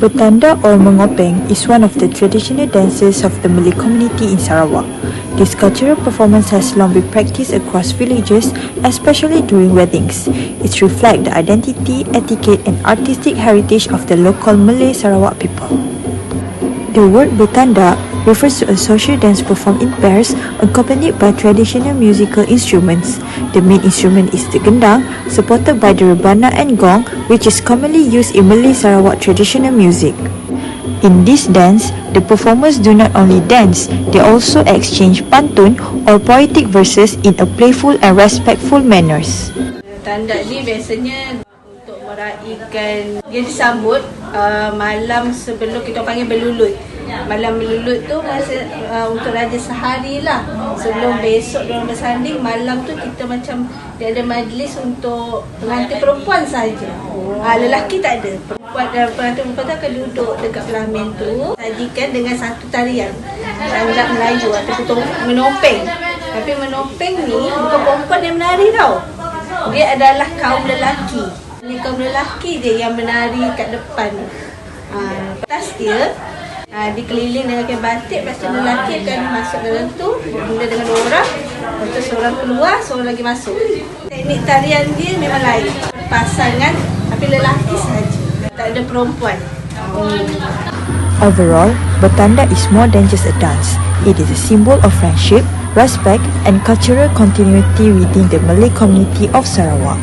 Bertanda or mengopeng is one of the traditional dances of the Malay community in Sarawak. This cultural performance has long been practiced across villages, especially during weddings. It reflects the identity, etiquette and artistic heritage of the local Malay Sarawak people. The word bertanda refers to a social dance performed in pairs accompanied by traditional musical instruments. The main instrument is the gendang, supported by the rebana and gong, which is commonly used in Malay Sarawak traditional music. In this dance, the performers do not only dance, they also exchange pantun or poetic verses in a playful and respectful manners. Tanda ni biasanya untuk meraihkan, dia disambut malam sebelum kita panggil berlulut. Malam berlulut tu masa untuk raja sehari lah. Sebelum besok diorang bersanding, malam tu kita macam dia ada majlis untuk pengantin perempuan saja. Lelaki tak ada. Pengantin perempuan tu akan duduk dekat pelamin tu, sajikan dengan satu tarian tanjak Melayu ataupun menopeng. Tapi menopeng ni bukan perempuan yang menari tau. Dia adalah kaum lelaki. Ini kaum lelaki dia yang menari kat depan. Atas dia dikeliling dengan kain batik, lepas tu lelaki akan masuk dalam tu, mula dengan dua orang, lepas tu seorang keluar, seorang lagi masuk. Teknik tarian dia memang lain, pasangan tapi lelaki saja, tak ada perempuan. Overall, bertanda is more than just a dance. It is a symbol of friendship, respect and cultural continuity within the Malay community of Sarawak.